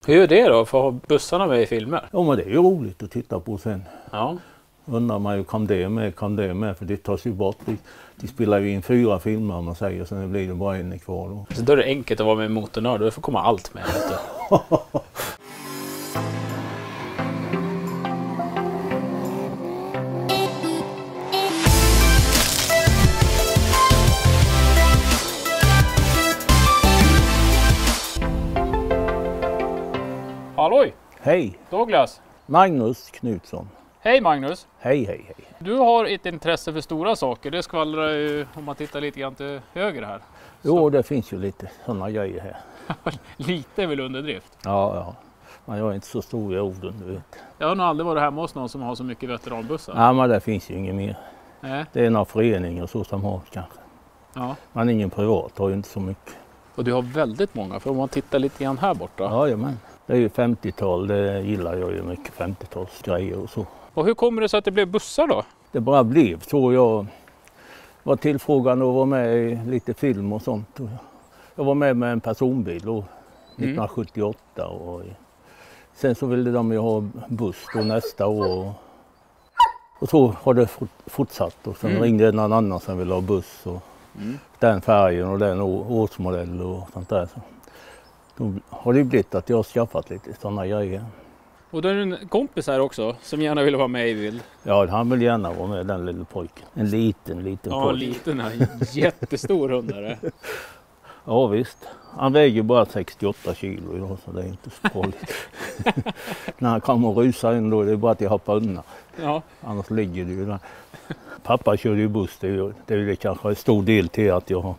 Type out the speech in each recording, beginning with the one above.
Hur är det då för att ha bussarna med i filmer? Ja, men det är ju roligt att titta på sen. Ja. Undrar man ju, kan det med? För det tas ju bort. De spelar ju in 4 filmer om man säger, så nu blir det bara en kvar då. Så då är det enkelt att vara med i Motornörd, då får komma allt med. Vet du. Halloj! Hej! Douglas! Magnus Knutsson. Hej Magnus! Hej. Du har ett intresse för stora saker. Det skvallrar ju om man tittar lite grann till höger här. Jo, det finns ju lite sådana grejer här. Lite är väl underdrift? Ja. Men jag är inte så stor i orden, du vet. Jag har nog aldrig varit hemma hos någon som har så mycket veteranbussar. Ja, men det finns ju inget mer. Nej. Det är några föreningar så som har kanske. Ja. Men ingen privat har ju inte så mycket. Och du har väldigt många, för om man tittar lite grann här borta. Ja, men det är ju 50-tal, det gillar jag ju mycket, 50-talsgrejer och så. Och hur kommer det sig att det blev bussar då? Det bara blev så. Jag var tillfrågad att vara med i lite film och sånt. Jag var med en personbil då, 1978 och sen så ville de ju ha buss då nästa år. Och så har det fortsatt och sen ringde någon annan som ville ha buss och den färgen och den årsmodell och sånt där. Så då har det blivit att jag har skaffat lite sådana grejer. Och då är det en kompis här också som gärna vill vara med i bild. Ja, han vill gärna vara med, den lilla pojken. En liten ja, pojk. Liten här. Jättestor hundare. Ja visst. Han väger bara 68 kilo idag, så det är inte så farligt. När han kommer och rusar in då är det bara att jag hoppar undan. Ja. Annars ligger det ju där. Pappa körde ju buss, det är ju kanske en stor del till att jag har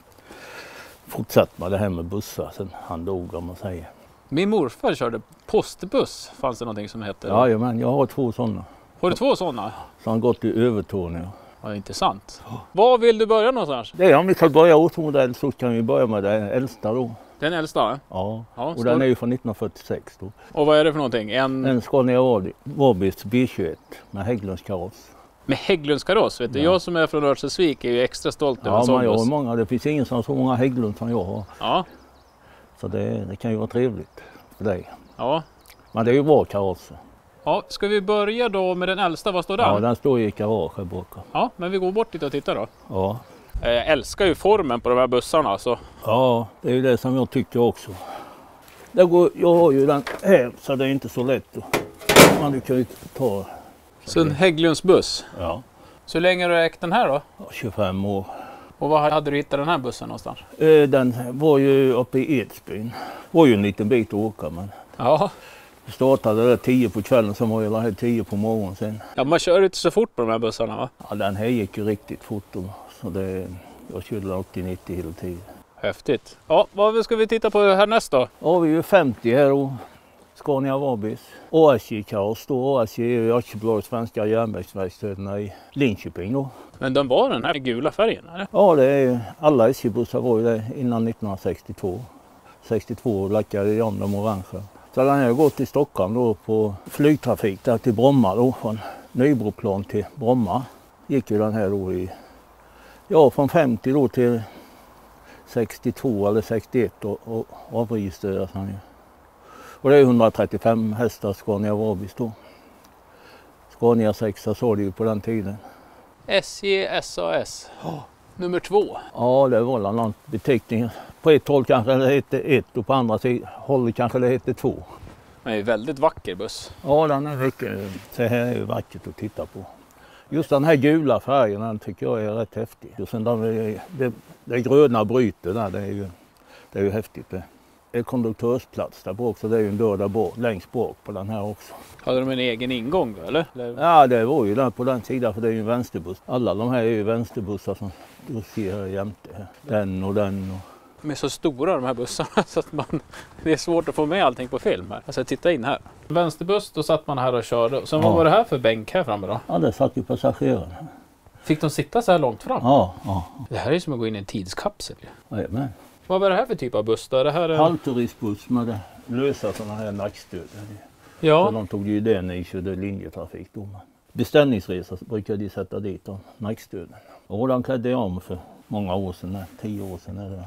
fortsatt med det här med bussar sen han dog, om man säger. Min morfar körde postbuss, fanns det någonting som hette? Ja, men jag har 2 sådana. Har du 2 sådana? Så han gått i Övertorneå. Ja, intressant. Var vill du börja någonstans? Det är, om vi ska börja årsmodell så kan vi börja med den äldsta då. Den äldsta? Ja, och den är ju från 1946 då. Och vad är det för någonting? En Scania Vabis B21 med Hägglunds kaross. Med Hägglunds kaross, vet du. Jag som är från Örnsköldsvik är ju extra stolt över en sån buss. Ja, men jag buss. har många. Det finns ingen som har så många Hägglunds som jag har. Ja. Så det kan ju vara trevligt för dig. Ja. Men det är ju bra karosser. Ja, ska vi börja då med den äldsta? Vad står den? Ja, den står i garage här bakom. Ja, men vi går bort dit och tittar då. Ja. Jag älskar ju formen på de här bussarna alltså. Ja, det är ju det som jag tycker också. Jag har ju den här så det är inte så lätt. Men du kan ju ta... Så en Hägglunds buss? Ja. Så länge har du ägt den här då? Ja, 25 år. Och var hade du hittat den här bussen någonstans? Den var ju uppe i Edsbyn. Det var ju en liten bit att åka, men... Ja. Jag startade där 10 på kvällen, så var jag här 10 på morgonen sen. Ja, man kör inte så fort på de här bussarna, va? Ja, den här gick ju riktigt fort då. Så jag körde 80-90 hela tiden. Häftigt. Ja, vad ska vi titta på härnäst då? Ja, vi är ju 50 här då. Scania Vabis. ASJ-kaross då. ASJ är ju aktiebolaget Svenska järnvägsverkstäderna i Linköping då. Men den var den här gula färgen, eller? Ja, det är alla SJ-bussar var ju det innan 1962. 62 lackade jag om de orangea. Så den har gått till Stockholm då på flygtrafik där till Bromma då. Från Nybroplan till Bromma gick ju den här då från 50 då till 62 eller 61 och avregistrerades han ju. Och det är 135 hästar Scania Vabis då. Scania 6 sa det ju på den tiden. SJ SAS. Nummer 2. Ja, det var bland annat beteckningen. På ett håll kanske det hette 1 och på andra hållet kanske det hette 2. Det är en väldigt vacker buss. Ja, den är mycket. Så här är ju vackert att titta på. Just den här gula färgen, den tycker jag är rätt häftig. Och sen det gröna bryter där, det är ju häftigt det. Det är konduktörsplats där bak, så det är ju en dörr där bak, längst bak på den här också. Hade de en egen ingång då, eller? Ja, det var ju där på den sidan, för det är ju en vänsterbuss. Alla de här är ju vänsterbussar som du ser här jämte. Den och den. De är så stora de här bussarna så att det är svårt att få med allting på film här. Alltså titta in här. Vänsterbuss, då satt man här och körde. Sen vad var det här för bänk här framme då? Ja, det satt ju passageraren. Fick de sitta så här långt fram? Ja. Det här är som att gå in i en tidskapsel. Jajamän. Vad var det här för typ av buss då? Det här är... Halvturistbuss med det lösa sådana här nackstöd. Ja. Så de tog ju det när de körde linjetrafik då. Beställningsresa brukade de sätta dit nackstöden. Och den klädde jag om för många år sedan, 10 år sedan.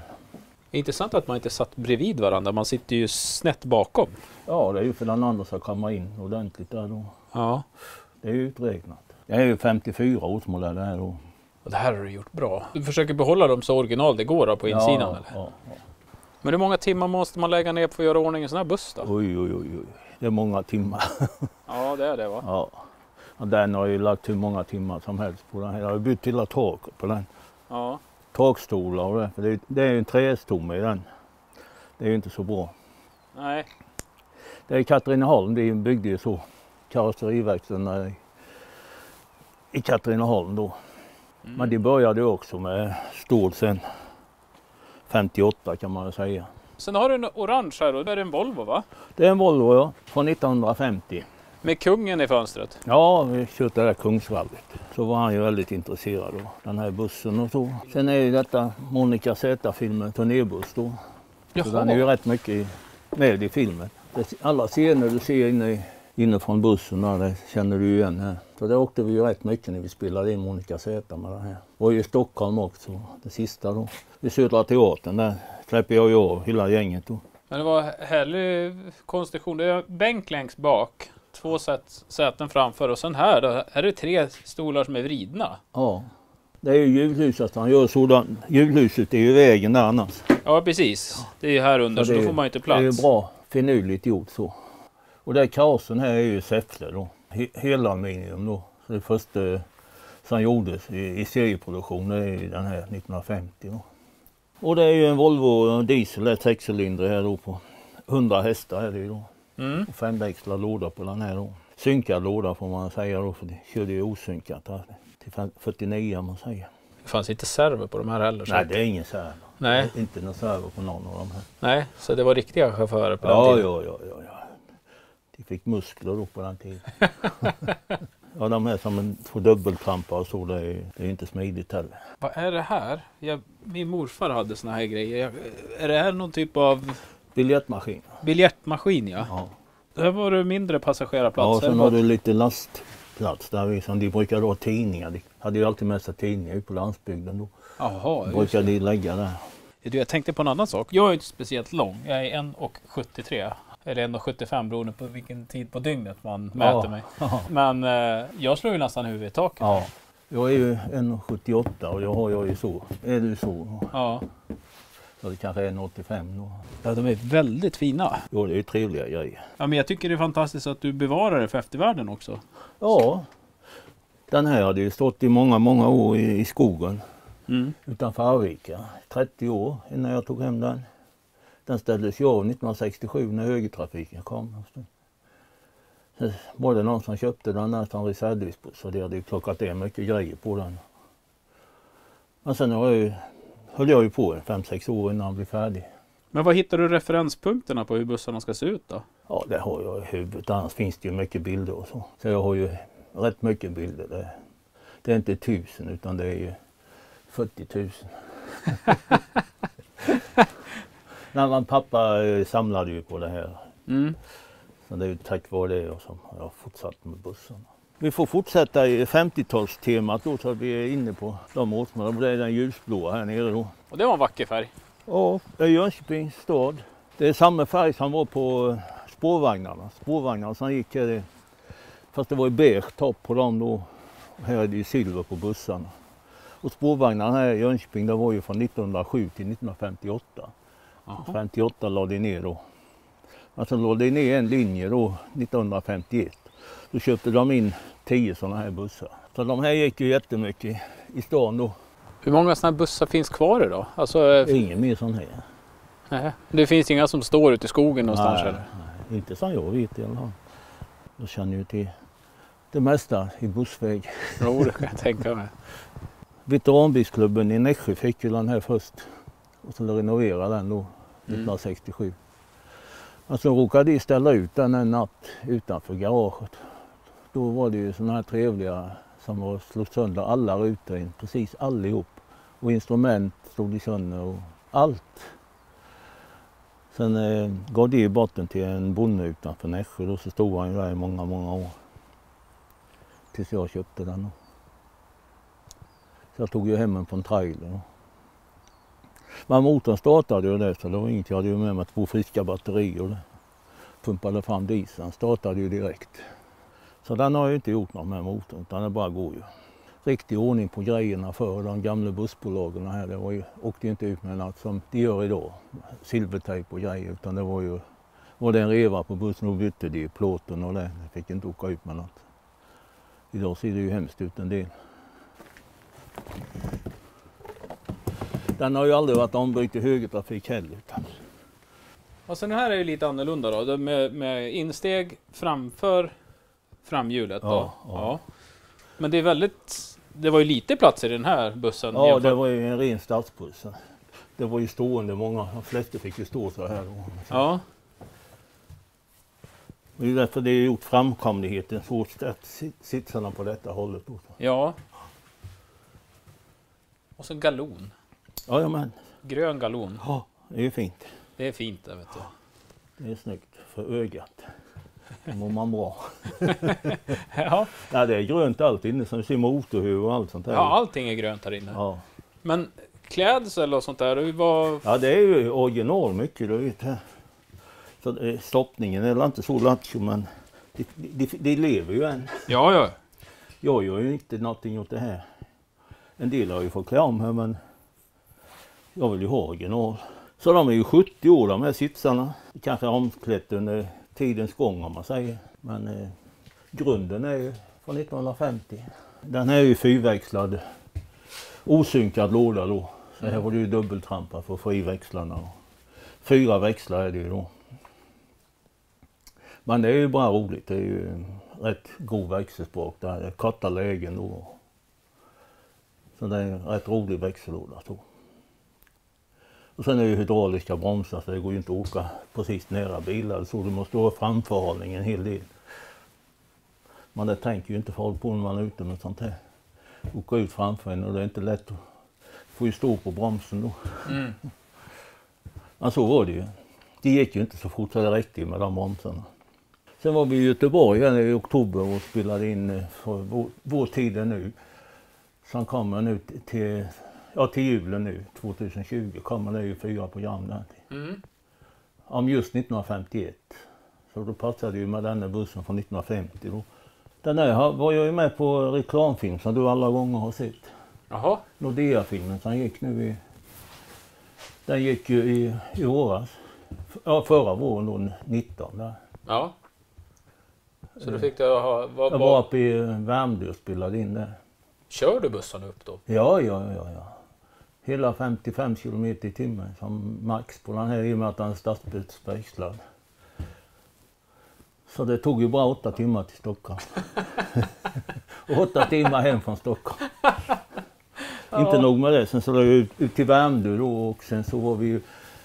Det är intressant att man inte satt bredvid varandra. Man sitter ju snett bakom. Ja, det är ju för den andra ska komma in ordentligt där då. Ja. Det är ju uträknat. Det är ju 54 årsmodell det här då. Och det här har du gjort bra. Du försöker behålla dem så original det går då på insidan eller? Ja. Men hur många timmar måste man lägga ner för att göra ordning en sån här buss då? Oj. Det är många timmar. Ja, det är det va? Ja. Och den har ju lagt hur många timmar som helst på den här. Jag har bytt hela taket på den. Ja. Takstolar och det. För det är ju en trästomme i den. Det är ju inte så bra. Nej. Det är Katrineholm, de byggde ju så. Karosseriverkstaden i Katrineholm då. Men de började ju också med stål sen 58 kan man säga. Sen har du en orange här och det är en Volvo va? Det är en Volvo ja, från 1950. Med kungen i fönstret. Ja, vi körde det där Kungsvallet. Så var han ju väldigt intresserad av den här bussen och så. Sen är ju detta Monica Z-filmen, turnébuss då. Så den är ju rätt mycket med i filmen. Alla scener du ser inne från bussen där, det känner du igen här. Så det åkte vi ju rätt mycket när vi spelade in Monica Z med det här. Och i Stockholm också, det sista då. I Södra Teatern där släpper jag ju av hela gänget då. Men det var härlig konstruktion. Det är bänk längst bak. 2 säten framför och sen här då är det 3 stolar som är vridna. Ja, det är ju julhuset han gör sådan. Julhuset är ju vägen där annars. Ja precis, det är ju här under så då får man ju inte plats. Det är ju bra finurligt gjort så. Och det karossen här är ju Säffle då. Helaluminium då. Så det första som gjordes i serieproduktion det är ju den här 1950 då. Och det är ju en Volvo diesel, ett 6-cylindrig här då på 100 hästar är det ju då. Och 5-växlad låda på den här då. Synkad låda får man säga då för det körde ju osynkat här till 49 man säger. Det fanns inte server på de här heller. Nej det är ingen server. Nej. Inte någon server på någon av de här. Nej, så det var riktiga chaufförer på den tiden? Ja. De fick muskler då på den tiden. Ja de här som får dubbeltrampar och så det är inte smidigt heller. Vad är det här? Min morfar hade såna här grejer. Är det här någon typ av... Biljettmaskin. Biljettmaskin ja. Här var det mindre passagerarplats. Ja, sen har du lite lastplats där som de brukade ha tidningar. De hade ju alltid med sig tidningar på landsbygden då. Jaha. Brukade de lägga där. Jag tänkte på en annan sak. Jag är inte speciellt lång. Jag är 1,73. Eller 1,75 beroende på vilken tid på dygnet man mäter mig. Men jag slår ju nästan huvudet i taket. Ja, jag är ju 1,78 och jag har ju så. Är du så? Ja. Så det kanske är 1,85 då. Ja, de är väldigt fina. Jo, det är ju trevliga grejer. Ja, men jag tycker det är fantastiskt att du bevarar det för eftervärlden också. Ja, den här hade ju stått i många år i skogen utanför Arvika. 30 år innan jag tog hem den. Den ställdes ju av 1967 när högertrafiken kom. Så var det någon som köpte den nästan reservdelsbuss så det hade ju plockat in mycket grejer på den. Men sen höll jag ju på 5-6 år innan han blev färdig. Men vad hittar du referenspunkterna på hur bussarna ska se ut då? Ja, det har jag i huvudet. Annars finns det ju mycket bilder och så. Så jag har ju rätt mycket bilder. Det är inte 1000 utan det är ju 40 000. När pappa samlade ju på det här. Så det är ju tack vare det som jag har fortsatt med bussarna. Vi får fortsätta i 50-talstemat då så vi är inne på de årsmodellen. Det är den ljusblåa här nere då. Och det var en vacker färg. Ja, det är Jönköpings stad. Det är samma färg som var på spårvagnarna. Spårvagnarna som gick här, fast det var ju beige topp på dem då. Här är det ju silver på bussarna. Och spårvagnarna här i Jönköping det var ju från 1907 till 1958. 58 lade de ner då. Alltså lade de ner en linje då 1951. Då köpte de in 10 sådana här bussar. Så de här gick ju jättemycket i stan då. Hur många sådana här bussar finns kvar idag? Alltså, ingen mer sån här. Nej. Det finns inga som står ute i skogen någonstans eller? Nej, inte som jag vet i alla fall. Jag känner ju till det mesta i bussväg. Jo, det kan jag tänka mig. Veteranbilsklubben i Nässjö fick ju den här först. Och så renoverade den då 1967. Och så råkade de ställa ut den en natt utanför garaget. Då var det ju sådana här trevliga som var slått sönder alla rutor in, precis allihop. Och instrument stod i sönder och allt. Sen gav det i botten till en bonde utanför Nässjö. Då så stod han ju där i många år. Tills jag köpte den. Så jag tog ju hem den på en trailer. Men motorn startade ju det, så det var inget. Jag hade ju med mig 2 friska batterier och pumpade fram dieseln. Startade ju direkt. Så den har jag inte gjort något med motorn, utan det bara går ju. Riktig ordning på grejerna för de gamla bussbolagen här. Det var ju, åkte ju inte ut med något som de gör idag. Silvertejp och grejer, utan det var det en reva på bussen och bytte de plåten och det. Jag fick inte åka ut med något. Idag ser det ju hemskt ut en del. Den har ju aldrig varit ombyggd i högertrafik heller. Och sen här är ju lite annorlunda då, med insteg framför framhjulet då. Ja. Men det är det var ju lite plats i den här bussen. Ja, det var ju en ren stadsbuss. Det var ju stående, de flesta fick ju stå så här. Ja. Det är därför det är gjort framkomligheten så att sitsarna på detta hållet. Ja. Och så galon. Ja, men. Grön galon. Ja, det är ju fint. Det är fint det, vet du. Det är snyggt för ögat. Då mår man bra. Ja. Ja, det är grönt allt inne, som ser motorhuvud och allt sånt där. Ja, allting är grönt här inne. Ja. Men klädsel och sånt där, det var... Ja, det är ju original mycket, du vet. Så stoppningen är inte så lattjo, men de lever ju än. Ja. Jag gör ju inte någonting åt det här. En del har ju fått klä om här, men jag vill ju ha original. Så de är ju 70 år de här sitsarna. Kanske omklätt under tidens gång om man säger. Men grunden är ju från 1950. Den här är ju fyrväxlad, osynkad låda då. Så här var det ju dubbeltrampar för att få i växlarna. 4 växlar är det ju då. Men det är ju bara roligt. Det är ju rätt god växelspråk där. Korta lägen då. Så det är en rätt rolig växellåda så. Och sen är det ju hydrauliska bromsar, så det går ju inte att åka precis nära bilar. Så du måste ha framförhållning en hel del. Men det tänker ju inte folk på när man är ute med sånt här. Åka ut framför en och det är inte lätt att få ju stå på bromsen då. Mm. Men så var det ju. Det gick ju inte så fort så det räckte med de bromsarna. Sen var vi i Göteborg i oktober och spelade in för vår tid nu. Sen kommer nu till julen nu, 2020, kommer det ju 4 program där. Mm. Om just 1951. Så då passade ju med den här bussen från 1950 då. Den här var jag ju med på reklamfilm som du alla gånger har sett. Jaha. Nordea-filmen som gick nu den gick ju i åras. Ja, förra våren då, 19 där. Ja. Så då fick du ha... Jag var uppe i Värmdö och spelade in där. Kör du bussen upp då? Ja. Hela 55 kilometer i timmen som max på den här i och med att den är stadsbilsväxlad. Så det tog ju bara 8 timmar till Stockholm. Och 8 timmar hem från Stockholm. Ja. Inte nog med det, sen så var jag ut till Värmdö då och sen så var vi ju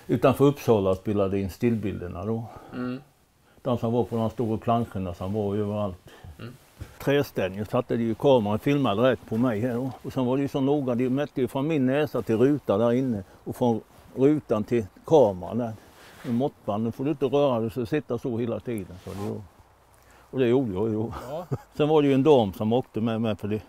utanför Uppsala och spelade in stillbilderna då. Mm. De som var på de stora planscherna som var överallt. Mm. Träställningen satte de ju kameran och filmade rätt på mig här då. Och sen var det ju så noga, de mätte ju från min näsa till rutan där inne och från rutan till kameran där. Med måttbanden får du inte röra dig så sitta så hela tiden. Så det, och det gjorde jag ju. Ja. Sen var det ju en dam som åkte med för det.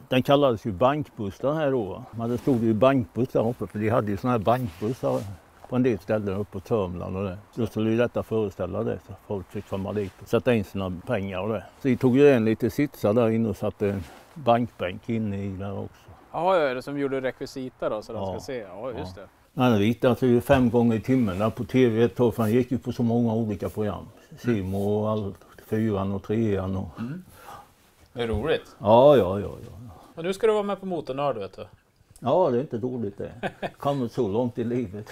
Den kallades ju bankbussar här då. Men det stod ju bankbussar uppe för de hade ju såna här bankbussar på en del ställen uppe på Törmland och det. Då skulle ju detta föreställa det så folk fick komma dit och sätta in sina pengar och det. Så vi tog ju en lite sitsar där inne och satte en bankbänk inne i där också. Ja, är det som gjorde rekvisita då så de ska se? Ja, just det. Nej, vi hittade alltså 5 gånger i timmen där på tv ett tag för han gick ju på så många olika program. Simo och allt, 4:an och 3:an och... Mm. Det är roligt. Ja. Och nu ska du vara med på Motornörd, vet du. Ja, det är inte dåligt det. Kommit så långt i livet.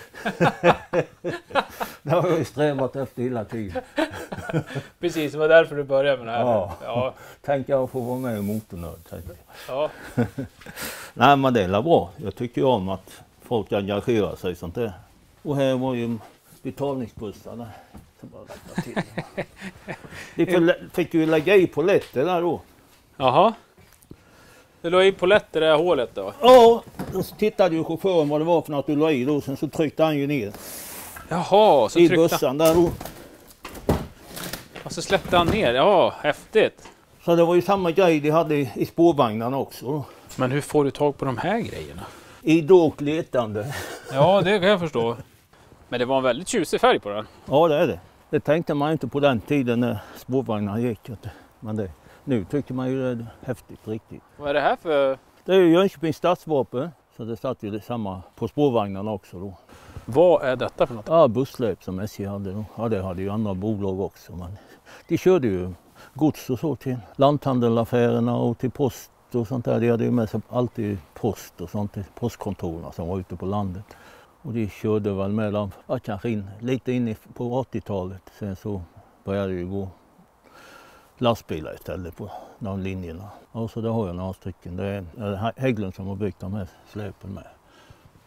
Det har jag ju strävat efter hela tiden. Precis, det var därför du började med det här. Ja. Tänker jag få vara med i Motornörd. Ja. Nej, men det är bra. Jag tycker om att folk engagerar sig i sånt där. Och här var ju betalningsbussarna som bara rättade till. De fick ju lägga i poletter där då. Jaha. Du la i poletter i det här hålet då? Ja, då tittade ju chauffören vad det var för något du la i då. Sen så tryckte han ju ner. Jaha, så i bussen där då. Och så släppte han ner, ja, häftigt. Så det var ju samma grej de hade i spårvagnarna också då. Men hur får du tag på de här grejerna? idogt letande. Ja, det kan jag förstå. Men det var en väldigt tjusig färg på den. Ja, det är det. Det tänkte man inte på den tiden när spårvagnarna gick. Men nu tycker man ju det är häftigt riktigt. Vad är det här för... Det är ju Jönköpings stadsvapen, så det satt ju samma på spårvagnarna också då. Vad är detta för något? Ja, bussläp som SJ hade då. Ja, det hade ju andra bolag också. Men de körde ju gods och så till lanthandelaffärerna och till post och sånt där. De hade ju med sig alltid post och sånt till postkontorerna som var ute på landet. Och de körde väl med dem, ja, kanske lite in på 80-talet. Sen så började det ju gå lastbilar istället på de linjerna. Och så där har jag några stycken. Det är Hägglund som har byggt de här släpen med.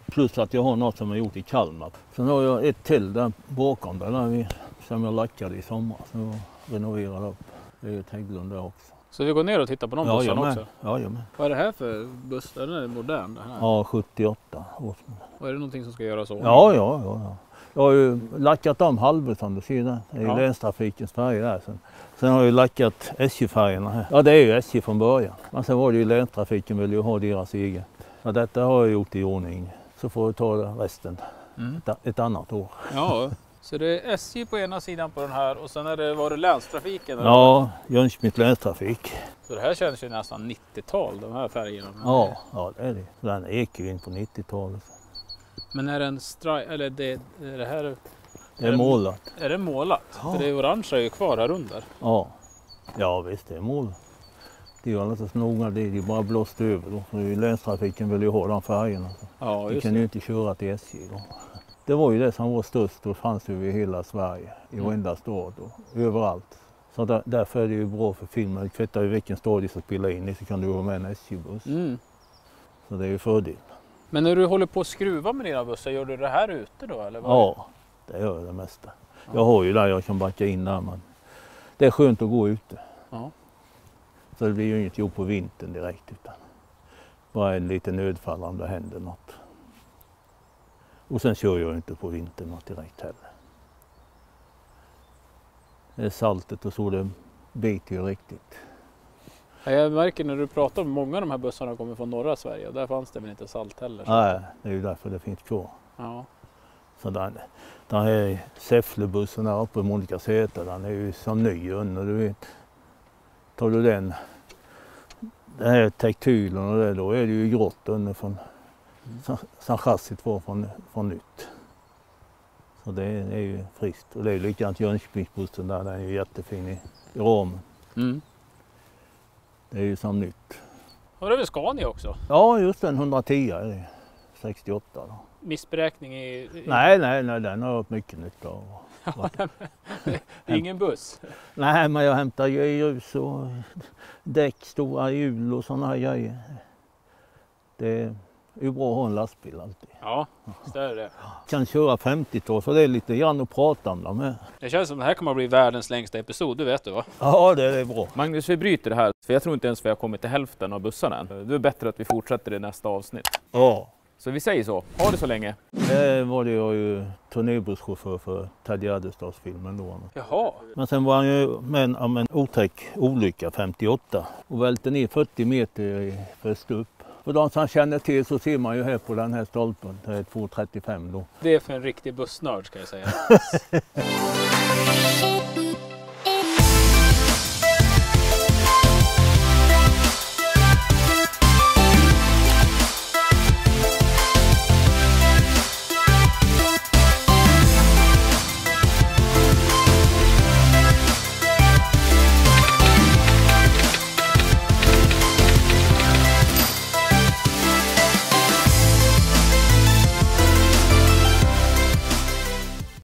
Plus att jag har något som är gjort i Kalmar. Sen har jag ett till där bakom där som jag lackade i sommar. Så jag renoverade upp. Det är ett Hägglund där också. Så vi går ner och tittar på någon bussen också? Ja, jag med. Vad är det här för buss? Är den modern? Det här? Ja, 78. Och är det någonting som ska göras så? Ja. Jag har ju lackat om halvor som du ser där. Det är länstrafikens färger där. Sen har jag lackat SJ-färgerna här. Ja, det är ju SJ från början. Men sen var det ju länstrafiken ville ju ha deras eget. Så detta har jag gjort i ordning. Så får jag ta resten ett annat år. Ja, så det är SJ på ena sidan på den här och sen var det länstrafiken? Eller? Ja, Jönköpings länstrafik. Så det här känns ju nästan 90-tal, de här färgerna. Ja, det är det. Den ekar ju in på 90-talet. Men är det det här... Det är målat. Är det målat? Ja. För det orangea är ju kvar här under. Ja visst, det är målat. Det var inte så noga, det bara blåst över då. För länstrafiken ville ju ha de färgerna. Ja, vi kan ju inte köra till SJ då. Det var ju det som var störst och fanns ju i hela Sverige, i varenda stad och överallt. Så därför är det ju bra för filmen. Det kvittar ju vilken stad du ska spela in i så kan du vara med en SJ-buss. Så det är ju fördel. Men när du håller på att skruva med dina bussar, gör du det här ute då? Eller vad? Ja, det gör jag det mesta. Jag har ju där jag kan backa in där, men det är skönt att gå ute. Ja. Så det blir ju inget jobb på vintern direkt, utan bara en liten nödfall om det händer något. Och sen kör jag inte på vintern något direkt heller. Det är saltet och så, det biter ju riktigt. Ja, jag märker när du pratar om många av de här bussarna kommer från norra Sverige och där fanns det väl inte salt heller? Så. Nej, det är ju därför det finns kvar. Ja. Så den här Säfflebussen där uppe med olika säten, den är ju som ny under, du vet. Tar du den här tektylen och det, då är det ju grått under som chassit var från nytt. Så det är ju friskt. Och det är likadant Jönköpingsbussen där, den är ju jättefin i ramen. Det är ju som nytt. Och det är väl Scania också? Ja, just den 110 är det. 68 då. Missberäkning i... Nej, den har jag haft mycket nytta av. Det är ingen buss? Nej, men jag hämtar ju ljus och däck, stora hjul och sådana här grejer. Det är ju bra att ha en lastbil alltid. Ja, det är det. Kan köra 50-tal, för det är lite grann att prata om dem här. Det känns som att det här kommer att bli världens längsta episod, du vet du va? Ja, det är bra. Magnus, vi bryter det här, för jag tror inte ens vi har kommit till hälften av bussarna än. Det är bättre att vi fortsätter i nästa avsnitt. Ja. Så vi säger så. Ha det så länge. Det var det jag ju turnébusschaufför för Ted Gärdestads-filmen då. Jaha. Men sen var han ju med om en otäck olycka 58 och välte ner 40 meter först upp. För de som känner till så ser man ju här på den här stolpen, det är 2,35 då. Det är för en riktig bussnörd ska jag säga.